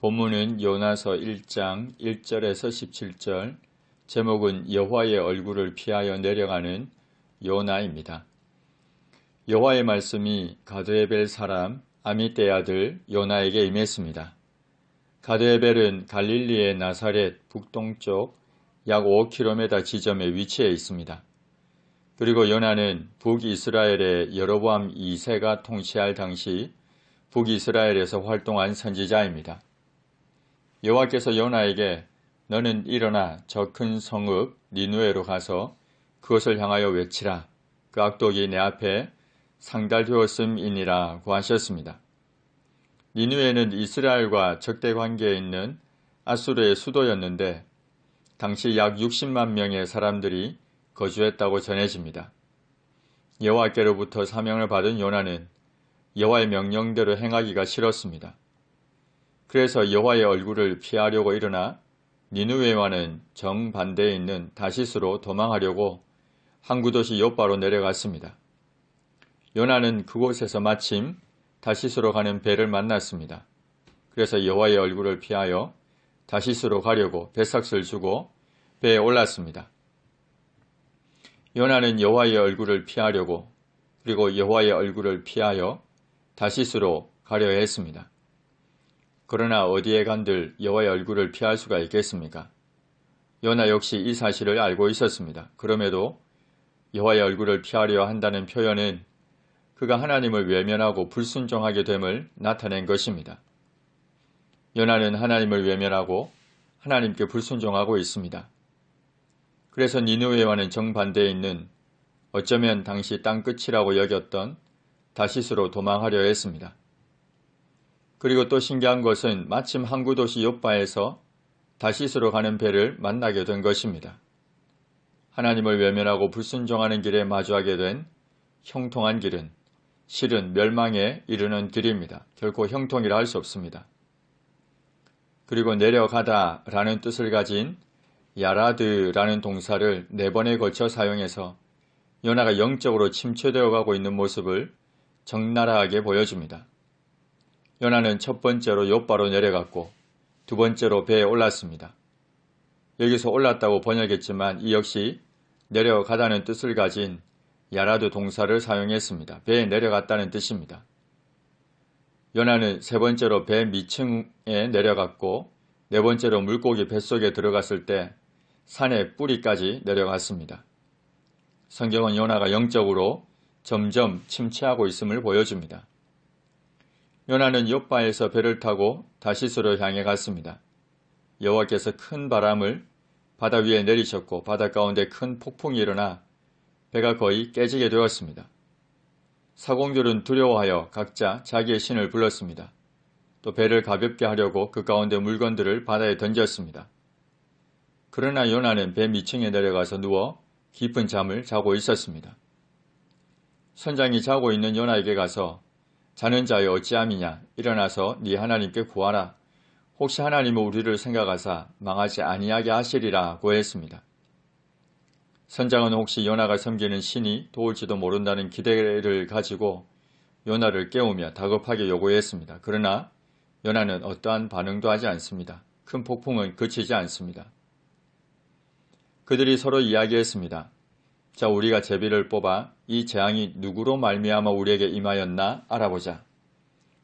본문은 요나서 1장 1절에서 17절, 제목은 여호와의 얼굴을 피하여 내려가는 요나입니다. 여호와의 말씀이 가드헤벨 사람 아미떼 아들 요나에게 임했습니다. 가드헤벨은 갈릴리의 나사렛 북동쪽 약 5km 지점에 위치해 있습니다. 그리고 요나는 북이스라엘의 여로보암 2세가 통치할 당시 북이스라엘에서 활동한 선지자입니다. 여호와께서 요나에게 너는 일어나 저 큰 성읍 니느웨로 가서 그것을 향하여 외치라. 그 악독이 내 앞에 상달되었음이니라고 하셨습니다. 니느웨는 이스라엘과 적대 관계에 있는 아수르의 수도였는데 당시 약 60만 명의 사람들이 거주했다고 전해집니다. 여호와께로부터 사명을 받은 요나는 여호와의 명령대로 행하기가 싫었습니다. 그래서 여호와의 얼굴을 피하려고 일어나 니느웨와는 정반대에 있는 다시스로 도망하려고 항구 도시 욥바로 내려갔습니다. 요나는 그곳에서 마침 다시스로 가는 배를 만났습니다. 그래서 여호와의 얼굴을 피하여 다시스로 가려고 배삭을 주고 배에 올랐습니다. 요나는 여호와의 얼굴을 피하려고 그리고 여호와의 얼굴을 피하여 다시스로 가려 했습니다. 그러나 어디에 간들 여호와의 얼굴을 피할 수가 있겠습니까? 요나 역시 이 사실을 알고 있었습니다. 그럼에도 여호와의 얼굴을 피하려 한다는 표현은 그가 하나님을 외면하고 불순종하게 됨을 나타낸 것입니다. 요나는 하나님을 외면하고 하나님께 불순종하고 있습니다. 그래서 니느웨와는 정반대에 있는 어쩌면 당시 땅끝이라고 여겼던 다시스로 도망하려 했습니다. 그리고 또 신기한 것은 마침 항구 도시 욥바에서 다시스로 가는 배를 만나게 된 것입니다. 하나님을 외면하고 불순종하는 길에 마주하게 된 형통한 길은 실은 멸망에 이르는 길입니다. 결코 형통이라 할 수 없습니다. 그리고 내려가다 라는 뜻을 가진 야라드라는 동사를 4번에 걸쳐 사용해서 요나가 영적으로 침체되어 가고 있는 모습을 적나라하게 보여줍니다. 요나는 첫 번째로 욥바로 내려갔고 두 번째로 배에 올랐습니다. 여기서 올랐다고 번역했지만 이 역시 내려가다는 뜻을 가진 야라드 동사를 사용했습니다. 배에 내려갔다는 뜻입니다. 요나는 세 번째로 배 밑층에 내려갔고 네 번째로 물고기 뱃속에 들어갔을 때 산의 뿌리까지 내려갔습니다. 성경은 요나가 영적으로 점점 침체하고 있음을 보여줍니다. 요나는 욥바에서 배를 타고 다시스로 향해 갔습니다. 여호와께서 큰 바람을 바다 위에 내리셨고 바다 가운데 큰 폭풍이 일어나 배가 거의 깨지게 되었습니다. 사공들은 두려워하여 각자 자기의 신을 불렀습니다. 또 배를 가볍게 하려고 그 가운데 물건들을 바다에 던졌습니다. 그러나 요나는 배 밑층에 내려가서 누워 깊은 잠을 자고 있었습니다. 선장이 자고 있는 요나에게 가서 자는 자여 어찌함이냐 일어나서 네 하나님께 구하라. 혹시 하나님은 우리를 생각하사 망하지 아니하게 하시리라고 했습니다. 선장은 혹시 요나가 섬기는 신이 도울지도 모른다는 기대를 가지고 요나를 깨우며 다급하게 요구했습니다. 그러나 요나는 어떠한 반응도 하지 않습니다. 큰 폭풍은 그치지 않습니다. 그들이 서로 이야기했습니다. 자, 우리가 제비를 뽑아 이 재앙이 누구로 말미암아 우리에게 임하였나 알아보자.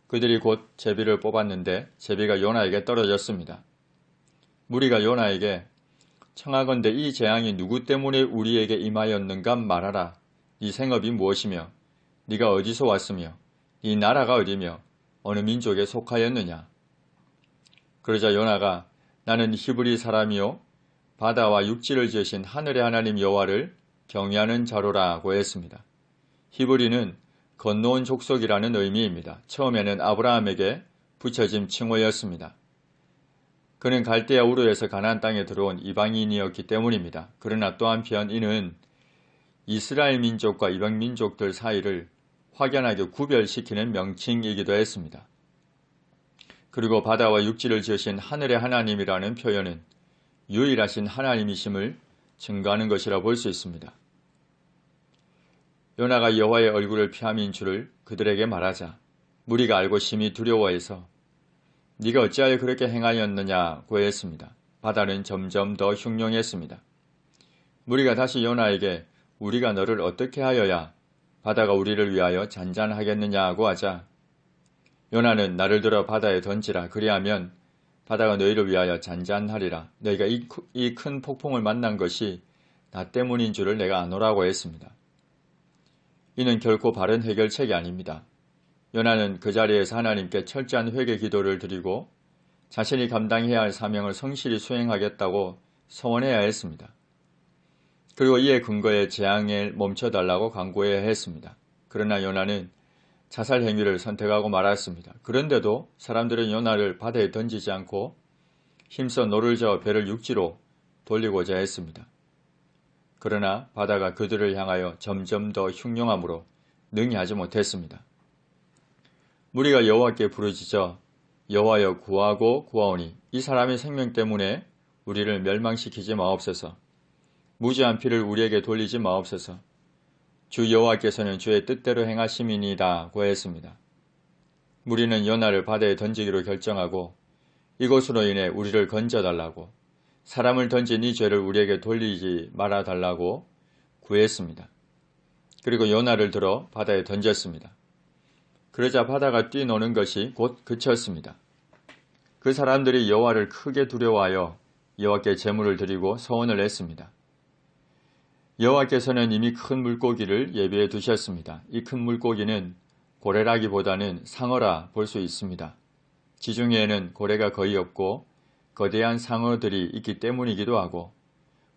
그들이 곧 제비를 뽑았는데 제비가 요나에게 떨어졌습니다. 무리가 요나에게 청하건대 이 재앙이 누구 때문에 우리에게 임하였는가 말하라. 네 생업이 무엇이며 네가 어디서 왔으며 네 나라가 어디며 어느 민족에 속하였느냐. 그러자 요나가 나는 히브리 사람이요 바다와 육지를 지으신 하늘의 하나님 여호와를 경외하는 자로라고 했습니다. 히브리는 건너온 족속이라는 의미입니다. 처음에는 아브라함에게 붙여진 칭호였습니다. 그는 갈대아 우르에서 가나안 땅에 들어온 이방인이었기 때문입니다. 그러나 또 한편 이는 이스라엘 민족과 이방 민족들 사이를 확연하게 구별시키는 명칭이기도 했습니다. 그리고 바다와 육지를 지으신 하늘의 하나님이라는 표현은 유일하신 하나님이심을 증거하는 것이라 볼 수 있습니다. 요나가 여호와의 얼굴을 피함인 줄을 그들에게 말하자 무리가 알고 심히 두려워해서 네가 어찌하여 그렇게 행하였느냐 고했습니다. 바다는 점점 더 흉룡했습니다. 무리가 다시 요나에게 우리가 너를 어떻게 하여야 바다가 우리를 위하여 잔잔하겠느냐고 하자 요나는 나를 들어 바다에 던지라. 그리하면 바다가 너희를 위하여 잔잔하리라. 너희가 이 큰 폭풍을 만난 것이 나 때문인 줄을 내가 아노라고 했습니다. 이는 결코 바른 해결책이 아닙니다. 요나는 그 자리에서 하나님께 철저한 회개 기도를 드리고 자신이 감당해야 할 사명을 성실히 수행하겠다고 서원해야 했습니다. 그리고 이에 근거에 재앙을 멈춰달라고 간구해야 했습니다. 그러나 요나는 자살 행위를 선택하고 말았습니다. 그런데도 사람들은 요나를 바다에 던지지 않고 힘써 노를 저어 배를 육지로 돌리고자 했습니다. 그러나 바다가 그들을 향하여 점점 더 흉룡함으로 능히 하지 못했습니다. 무리가 여호와께 부르짖어 여호와여 구하고 구하오니 이 사람의 생명 때문에 우리를 멸망시키지 마옵소서. 무죄한 피를 우리에게 돌리지 마옵소서. 주 여호와께서는 주의 뜻대로 행하심이니이다 고했습니다. 무리는 요나를 바다에 던지기로 결정하고 이것으로 인해 우리를 건져달라고 사람을 던진 이 죄를 우리에게 돌리지 말아달라고 구했습니다. 그리고 요나를 들어 바다에 던졌습니다. 그러자 바다가 뛰노는 것이 곧 그쳤습니다. 그 사람들이 여호와를 크게 두려워하여 여호와께 제물을 드리고 서원을 했습니다. 여호와께서는 이미 큰 물고기를 예비해 두셨습니다. 이 큰 물고기는 고래라기보다는 상어라 볼 수 있습니다. 지중해에는 고래가 거의 없고 거대한 상어들이 있기 때문이기도 하고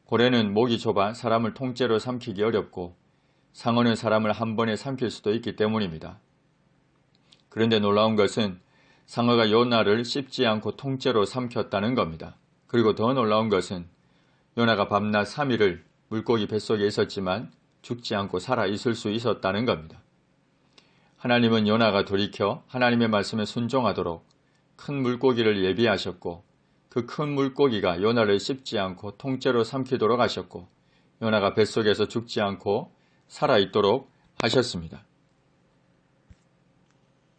고래는 목이 좁아 사람을 통째로 삼키기 어렵고 상어는 사람을 한 번에 삼킬 수도 있기 때문입니다. 그런데 놀라운 것은 상어가 요나를 씹지 않고 통째로 삼켰다는 겁니다. 그리고 더 놀라운 것은 요나가 밤낮 3일을 물고기 뱃속에 있었지만 죽지 않고 살아 있을 수 있었다는 겁니다. 하나님은 요나가 돌이켜 하나님의 말씀에 순종하도록 큰 물고기를 예비하셨고 그 큰 물고기가 요나를 씹지 않고 통째로 삼키도록 하셨고 요나가 뱃속에서 죽지 않고 살아있도록 하셨습니다.